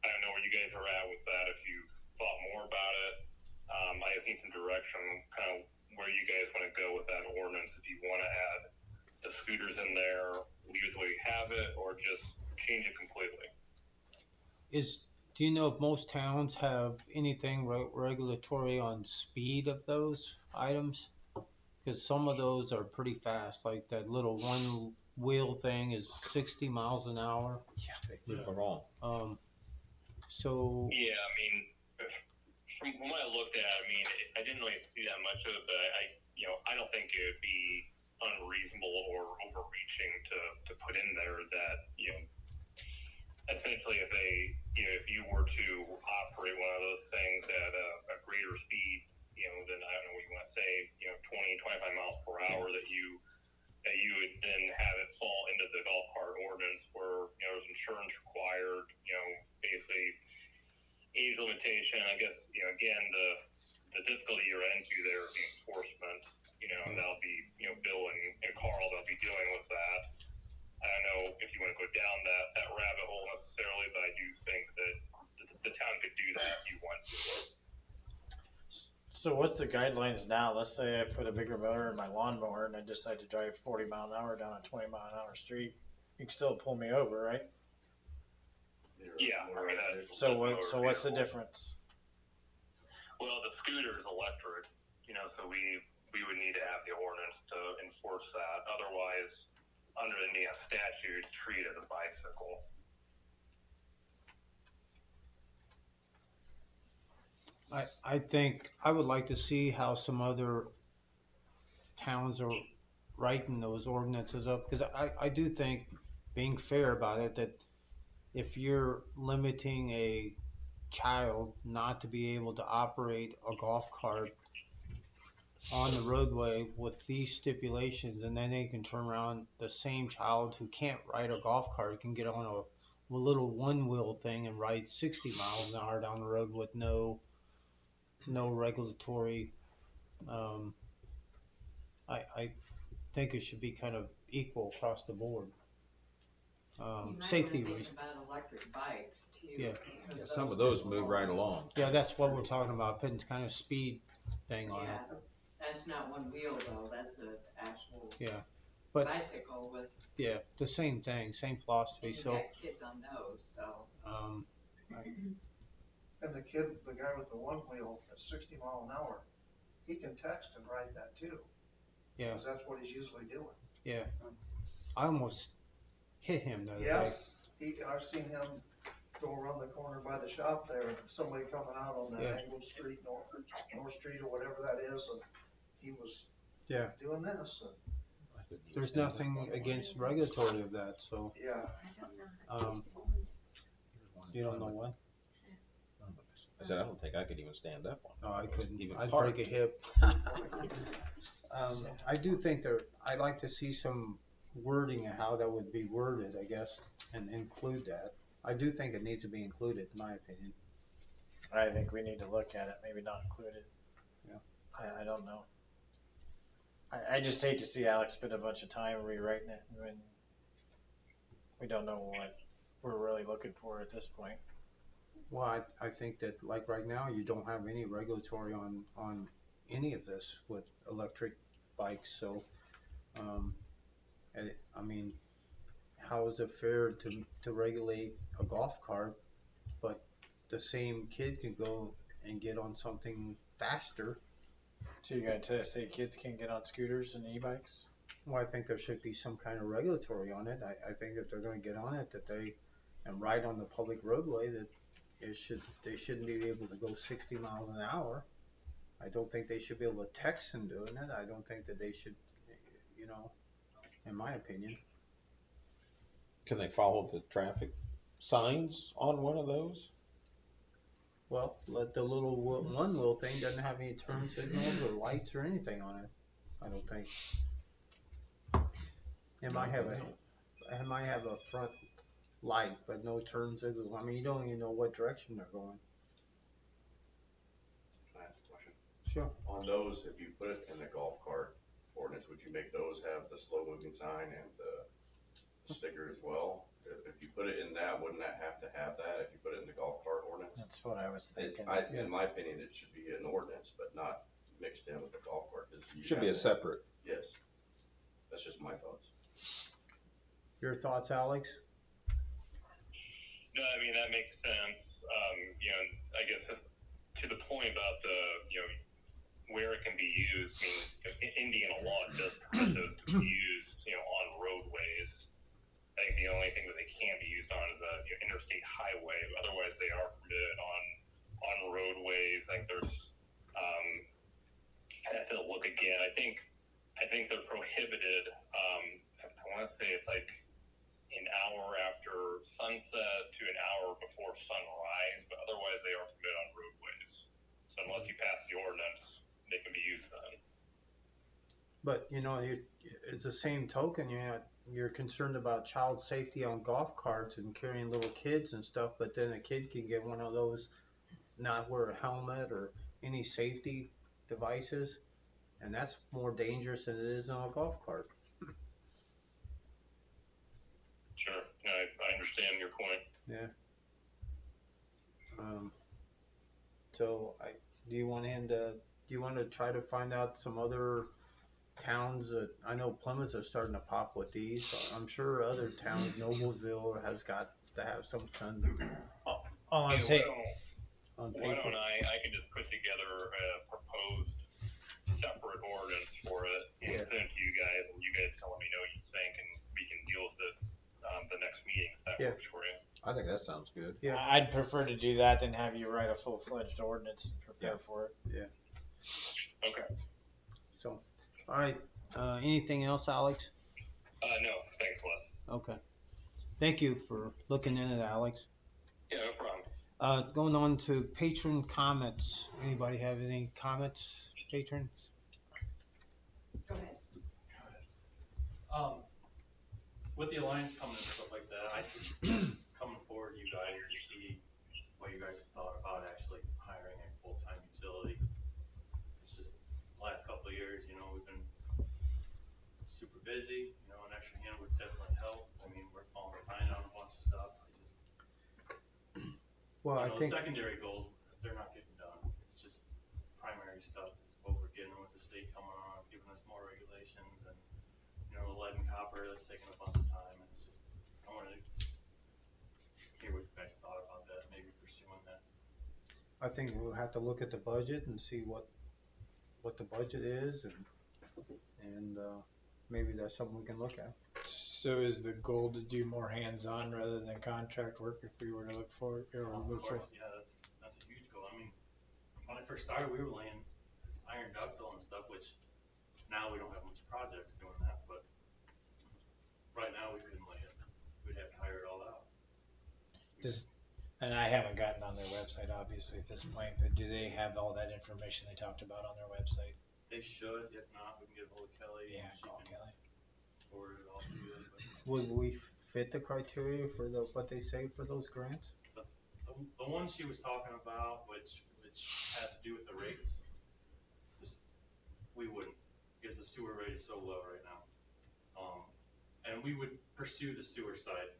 I don't know where you guys are at with that, if you've thought more about it. I just need some direction, kind of where you guys want to go with that ordinance, if you want to add the scooters in there, leave it the way you have it, or just change it completely. Do you know if most towns have anything regulatory on speed of those items? Because some of those are pretty fast, like that little one wheel thing is 60 miles an hour. Yeah, they move along. So Yeah, from what I looked at, I didn't really see that much of it, but I don't think it would be unreasonable or overreaching to put in there that, essentially if you were to operate one of those things at a greater speed, than, I don't know what you want to say, 20, 25 miles per hour, that you would then have it fall into the golf cart ordinance where, there's insurance required, basically age limitation. I guess, again, the difficulty you're into there is the enforcement, and that'll be, billing and what's the guidelines now? Let's say I put a bigger motor in my lawnmower and I decide to drive 40 mile an hour down a 20 mile an hour street. You can still pull me over, right? Yeah, I mean, that's. So that's what? motor So what's the vehicle. difference? Well, the scooter is electric, so we would need to have the ordinance to enforce that. Otherwise, under the Indiana statute, it's treated as a bicycle. I think I would like to see how some other towns are writing those ordinances up, because I do think, being fair about it, that if you're limiting a child not to be able to operate a golf cart on the roadway with these stipulations, and then they can turn around, the same child who can't ride a golf cart can get on a little one wheel thing and ride 60 miles an hour down the road with no regulatory. um, I think it should be kind of equal across the board. Safety reasons. About electric bikes too. Yeah. Yeah, some of those move right along. Yeah, that's what we're talking about, putting kind of speed thing on it. Yeah, that's not one wheel though, that's an actual Yeah, but bicycle with, yeah, the same thing, same philosophy. and you So, got kids on those, so. And the kid, the guy with the one wheel at 60 mile an hour, he can text and ride that too. yeah, Cause that's what he's usually doing. yeah. I almost hit him the other day. Yes, I've seen him go around the corner by the shop there, somebody coming out on that Yeah. angled street, North Street or whatever that is, and he was Yeah. doing this, and There's nothing against regulatory of that, so, yeah. I don't know how to Um, use it. you don't know what? I said, I don't think I could even stand up on it. No, I couldn't. Even I'd park. break a hip. I do think I'd like to see some wording of how that would be worded, I guess, and include that. I do think it needs to be included, in my opinion. I think we need to look at it, maybe not include it. Yeah. I don't know. I just hate to see Alex spend a bunch of time rewriting it when we don't know what we're really looking for at this point. Well, I think that, like right now, you don't have any regulatory on any of this with electric bikes, so, I mean, how is it fair to regulate a golf cart, but the same kid can go and get on something faster? So you're gonna say kids can't get on scooters and e-bikes? Well, I think there should be some kind of regulatory on it. I think if they're gonna get on it, and ride on the public roadway, that they shouldn't be able to go 60 miles an hour. I don't think they should be able to text and doing it. I don't think that they should, in my opinion. Can they follow the traffic signs on one of those? Well, let the little one wheel thing doesn't have any turn signals or lights or anything on it. I don't think. It might have a front light, but no turn signals. I mean, you don't even know what direction they're going. Can I ask a question? Sure. On those, if you put it in the golf cart ordinance, would you make those have the slow moving sign and the sticker as well? If you put it in that, wouldn't that have to have that if you put it in the golf cart ordinance? That's what I was thinking. In my opinion, it should be an ordinance, but not mixed in with the golf cart. 'Cause you Should be a have to- separate. Yes, that's just my thoughts. Your thoughts, Alex? No, I mean, that makes sense. I guess to the point about where it can be used, I mean, Indiana law does permit those to be used, on roadways. I think the only thing that they can't be used on is a interstate highway. Otherwise, they are permitted on roadways. I think there's, I have to look again. I think they're prohibited. I want to say it's like an hour after sunset to an hour before sunrise, but otherwise they are permitted on roadways. So unless you pass the ordinance, they can be used then. But it's the same token. You're concerned about child safety on golf carts and carrying little kids and stuff, but then a kid can get one of those, not wear a helmet or any safety devices, and that's more dangerous than it is on a golf cart. Sure, I understand your point. Yeah. So do you want him to do you wanna try to find out some other towns that, I know Plymouth is starting to pop with these, so I'm sure other towns, Noblesville has got to have some kind of, All I'm Yeah, saying, on why paper. don't I can just put together a proposed separate ordinance for it and Yeah. send it to you guys, and you guys tell me know what you think, and we can deal with it the next meeting if that Yeah. works for you. I think that sounds good. Yeah. I'd prefer to do that than have you write a full-fledged ordinance and prepare for it. Okay. So, alright, anything else, Alex? No, thanks, Wes. Okay. Thank you for looking into that, Alex. Yeah, no problem. Going on to patron comments. Anybody have any comments, patrons? Go ahead. With the alliance coming and stuff like that, I just coming forward to you guys to see what you guys thought about actually hiring a full-time utility. It's just the last couple of years, you know, we've been super busy, you know, an extra hand would definitely help. I mean, we're falling behind on a bunch of stuff. Well, I You know, think, the secondary goals, they're not getting done. It's just primary stuff is what we're getting with the state coming on, it's giving us more regulations and, you know, the lead and copper, that's taking a bunch of time, and it's just, I wanted to hear what you guys thought about that, maybe pursuing that. I think we'll have to look at the budget and see what the budget is, and maybe that's something we can look at. So is the goal to do more hands-on rather than contract work if we were to look for it, or Of move course, forward? yeah, that's a huge goal. I mean, when I first started, we were laying iron ductile and stuff, which now we don't have much projects doing that, but right now we couldn't lay it. We'd have to hire it all out. And I haven't gotten on their website obviously at this point, but do they have all that information they talked about on their website? They should, if not, we can get ahold of Kelly. Yeah, and she call can Kelly. forward it all to you. But Would we fit the criteria for what they say for those grants? the one she was talking about, which had to do with the rates, we wouldn't, because the sewer rate is so low right now. And we would pursue the sewer side,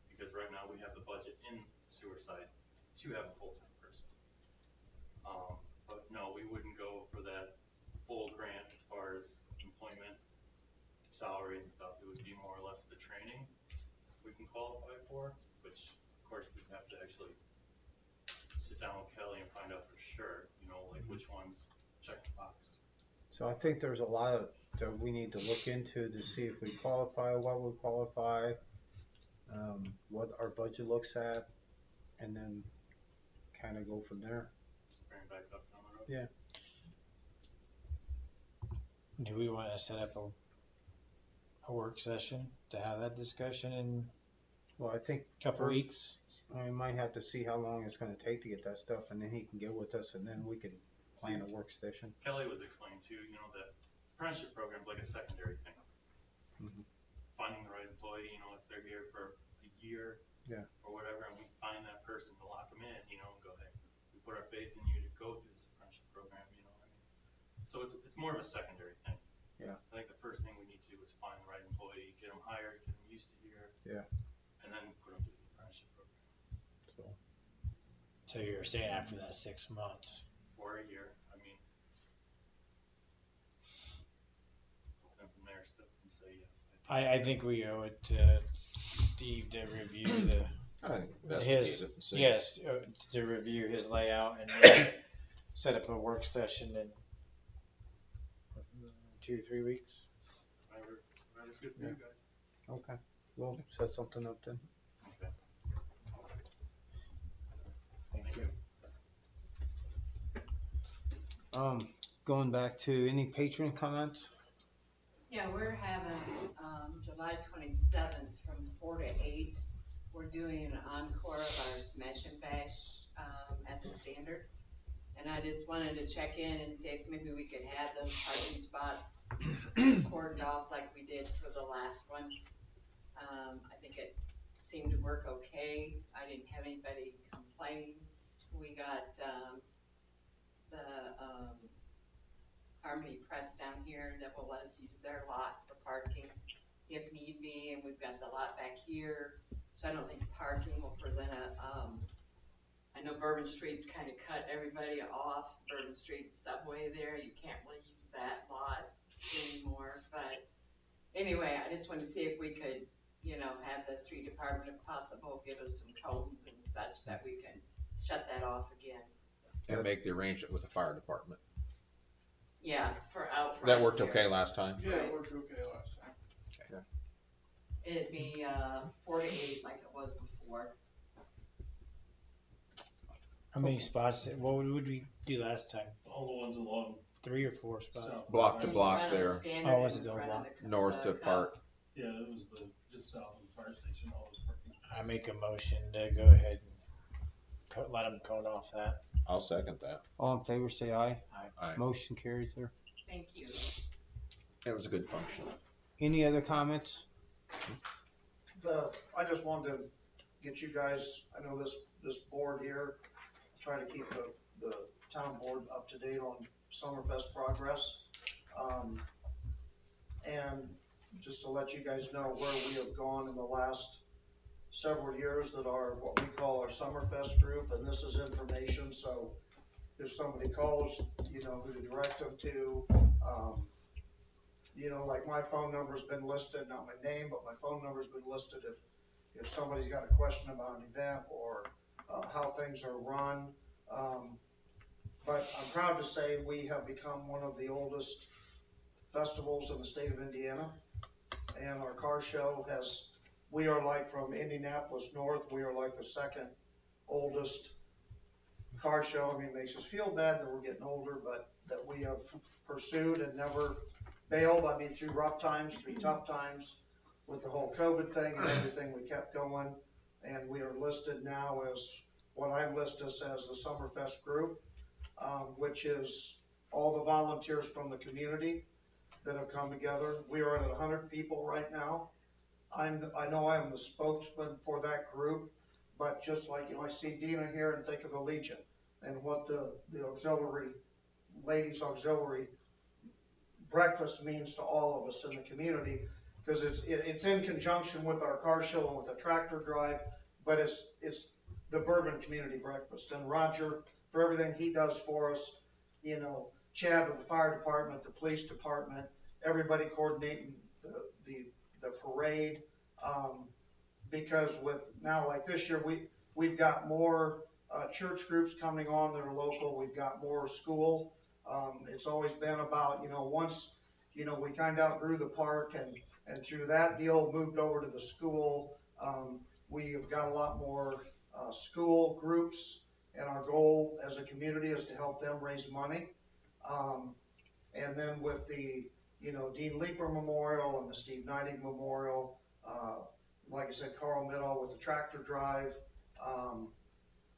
because right now we have the budget in sewer side to have a full-time person. But no, we wouldn't go for that full grant as far as employment, salary and stuff. It would be more or less the training we can qualify for, which of course we'd have to actually sit down with Kelly and find out for sure, you know, like which ones check the box. So I think there's a lot that we need to look into to see if we qualify, what we qualify, what our budget looks at, and then kind of go from there. Bring it back up down the road. Yeah. Do we want to set up a work session to have that discussion in Well, I think a couple first, weeks? I might have to see how long it's gonna take to get that stuff, and then he can get with us, and then we can plan a work session. Kelly was explaining too, you know, that apprenticeship program is like a secondary thing. Finding the right employee, you know, if they're here for a year or whatever, and we find that person to lock them in, you know, and go, hey, we put our faith in you to go through this apprenticeship program, you know, I mean, so it's more of a secondary thing. Yeah. I think the first thing we need to do is find the right employee, get them hired, get them used to here. Yeah. And then put them through the apprenticeship program. So you're saying after that 6 months? Or a year, I mean. And from there, Steph can say yes. I think we owe it to Steve to review I think that's to review his layout and set up a work session in 2-3 weeks. Whatever's good for you guys. Okay, we'll set something up then. Okay. Thank you. Going back to any patron comments? Yeah, we're having, July 27th from 4 to 8. We're doing an encore of our Smash and Bash, at the Standard. And I just wanted to check in and see if maybe we could have those parking spots cordoned off like we did for the last one. I think it seemed to work okay. I didn't have anybody complain. We got, the Harmony Press down here that will let us use their lot for parking if need be, and we've got the lot back here, so I don't think parking will present a I know Bourbon Street's kind of cut everybody off, Bourbon Street subway there, you can't really use that lot anymore, but anyway, I just wanted to see if we could, you know, have the street department, if possible, give us some codes and such that we can shut that off again. And make the arrangement with the fire department. Yeah, for out front. That worked here. okay last time? Yeah, it worked okay last time. It'd be 4 to 8 like it was before. How many spots, what would we do last time? All the ones along 3 or 4 spots? south. Block to In block front of the there, standard Oh, was and it in the front block? of the north the to Park. Yeah, it was just south of the fire station, all those parking. I make a motion to go ahead and let them cone off that. I'll second that. All in favor, say aye. Aye. Motion carries there. Thank you. It was a good function. Any other comments? I just wanted to get you guys, I know this board here, try to keep the town board up to date on Summerfest progress. And just to let you guys know where we have gone in the last several years that are what we call our Summerfest group, and this is information, so if somebody calls, you know who to direct them to. You know, like my phone number's been listed, not my name, but my phone number's been listed if somebody's got a question about an event or how things are run. But I'm proud to say we have become one of the oldest festivals in the state of Indiana. And our car show we are like from Indianapolis north, we are like the second oldest car show. I mean, it makes us feel bad that we're getting older, but that we have pursued and never bailed. I mean, through rough times, through tough times, with the whole COVID thing and everything, we kept going. And we are listed now as what I list us as the Summerfest group, which is all the volunteers from the community that have come together. We are at 100 people right now. I know I'm the spokesman for that group, but just like, you know, I see Dina here and think of the Legion and what the auxiliary, ladies auxiliary breakfast means to all of us in the community, because it's in conjunction with our car show and with the tractor drive, but it's the Bourbon community breakfast. And Roger, for everything he does for us, you know, Chad with the fire department, the police department, everybody coordinating the parade, because with now, like this year, we've got more church groups coming on that are local. We've got more school. It's always been about, you know, once, you know, we kind of outgrew the park and through that deal moved over to the school. We have got a lot more school groups, and our goal as a community is to help them raise money. And then with the, you know, Dean Leeper Memorial and the Steve Neidig Memorial, like I said, Carl Middle with the tractor drive,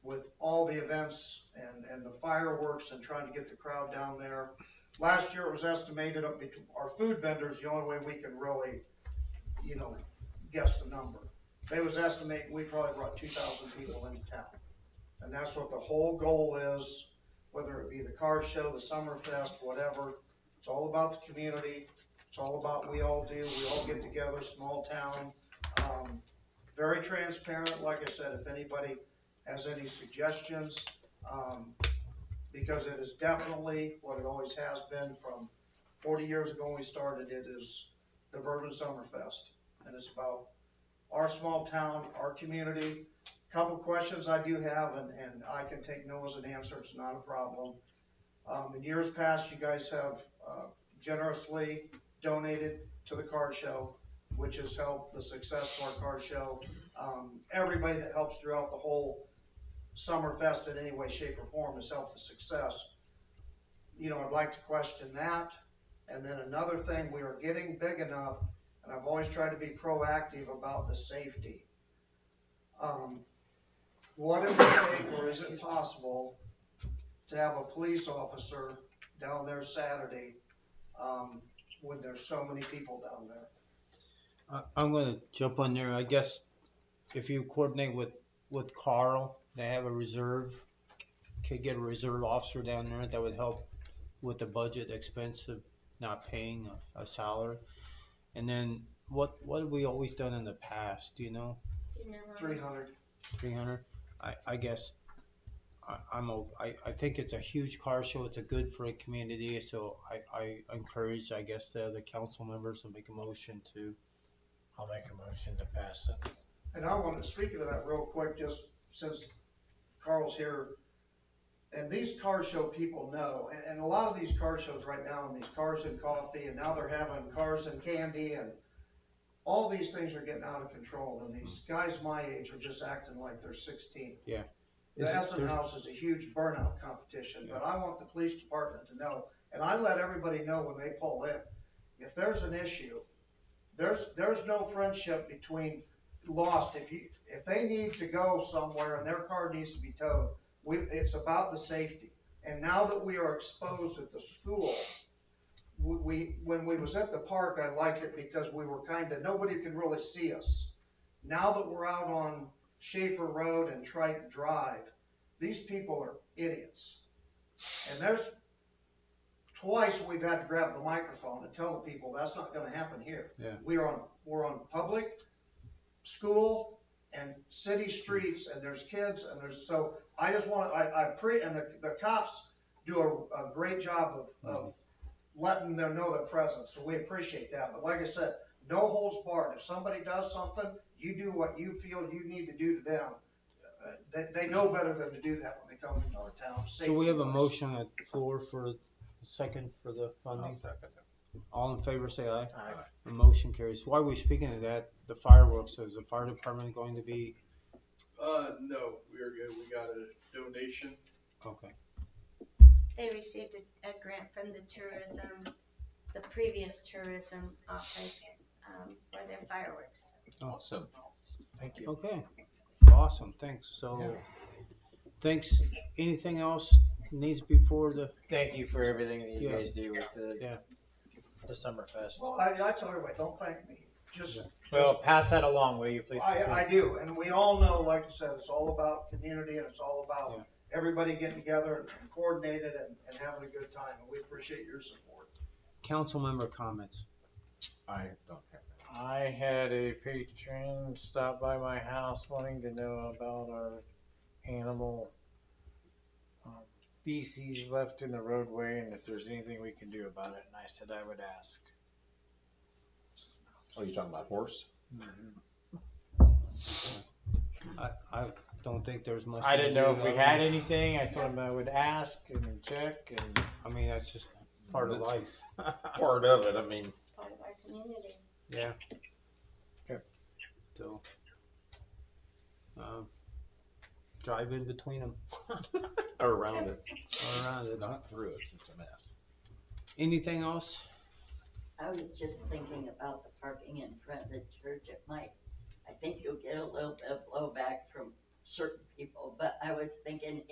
with all the events and the fireworks and trying to get the crowd down there. Last year it was estimated up between our food vendors, the only way we can really, you know, guess the number. They was estimating we probably brought 2,000 people into town. And that's what the whole goal is, whether it be the car show, the Summerfest, whatever. It's all about the community. It's all about we all get together, small town. Very transparent, like I said, if anybody has any suggestions, because it is definitely what it always has been from 40 years ago when we started. It is the Bourbon Summerfest, and it's about our small town, our community. Couple questions I do have, and I can take no as an answer. It's not a problem. In years past, you guys have generously donated to the car show, which has helped the success of our car show. Everybody that helps throughout the whole Summerfest in any way, shape, or form has helped the success. You know, I'd like to question that. And then another thing, we are getting big enough, and I've always tried to be proactive about the safety. What it would take, or is it possible, to have a police officer down there Saturday when there's so many people down there? I'm gonna jump on there. I guess if you coordinate with Carl, they have a reserve, could get a reserve officer down there that would help with the budget expense of not paying a salary. And then what have we always done in the past, do you know? 300. 300? I guess I think it's a huge car show. It's a good for a community. So I encourage, I guess, the council members to make a motion to. I'll make a motion to pass it. And I want to speak to that real quick, just since Carl's here. And these car show people know, and a lot of these car shows right now, and these cars and coffee, and now they're having cars and candy, and all these things are getting out of control. And these guys my age are just acting like they're 16. Yeah. The Essen House is a huge burnout competition, but I want the police department to know, and I let everybody know when they pull in. If there's an issue, there's no friendship between lost. If they need to go somewhere and their car needs to be towed, it's about the safety. And now that we are exposed at the school, when we was at the park, I liked it because we were nobody could really see us. Now that we're out on Schaefer Road and Triton Drive, these people are idiots. And there's twice we've had to grab the microphone and tell the people that's not going to happen here. Yeah. We're on public, school, and city streets, and there's kids, and so I just want to, and the cops do a great job of letting them know their presence, so we appreciate that. But like I said, no holds barred. If somebody does something, you do what you feel you need to do to them. They know better than to do that when they come into our town. So we have a motion at the floor for a second for the funding. I'll second it. All in favor, say aye. Aye. The motion carries. While we're speaking of that, the fireworks, is the fire department going to be? No, we're good. We got a donation. Okay. They received a grant from the previous tourism office, for their fireworks. Awesome. Thank you. Okay. Awesome. Thanks. So, thanks. Anything else needs before the? Thank you for everything that you Yeah. guys do with the Summerfest. Well, I tell everybody, don't thank me. Well, pass that along, will you, please? I do, and we all know, like I said, it's all about community, and it's all about everybody getting together and coordinated and having a good time, and we appreciate your support. Council member comments. I don't have that. I had a patron stop by my house wanting to know about our animal feces left in the roadway and if there's anything we can do about it, and I said I would ask. Oh, you're talking about horse? I don't think there's much. I didn't know if we to do. had anything. I told him I would ask and check, and I mean, that's just part of life. Part of it, I mean. Part of our community. Yeah. Okay. So, drive in between them. Around it. Around it. Not through it, it's a mess. Anything else? I was just thinking about the parking in front of the church. I think you'll get a little bit of blowback from certain people, but I was thinking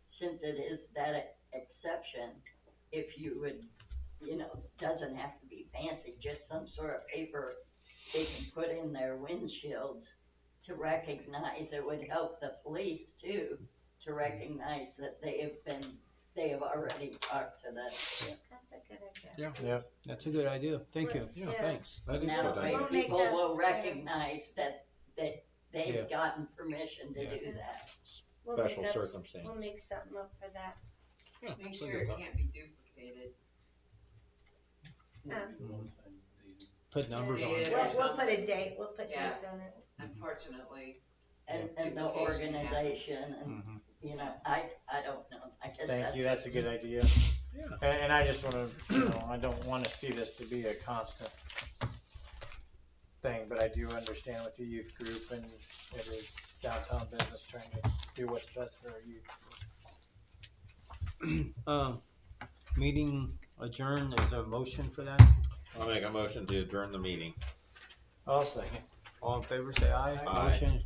since it is that exception, if you would, doesn't have to be fancy, just some sort of paper they can put in their windshields to recognize, it would help the police too, to recognize that they have already talked to them. That's a good idea. Yeah. That's a good idea. Thank you. Yeah, Yeah. thanks. That is a Now, good idea. We'll make people that- will recognize that they've Yeah. gotten permission to Yeah. do that. We'll Special make circumstance. We'll make something up for that. Yeah, Make that's a sure good it thought. can't be duplicated. Put numbers on it. We'll put a date, we'll put Yeah. dates on it. Unfortunately, And the duplication organization, and, I don't know, I guess thank you. That's a good idea. Yeah. And I just want to, I don't want to see this to be a constant thing, but I do understand with the youth group, and it is downtown business trying to do what's best for our youth. Meeting adjourned. Is there a motion for that? I'll make a motion to adjourn the meeting. I'll second. All in favor, say aye. Aye. Motion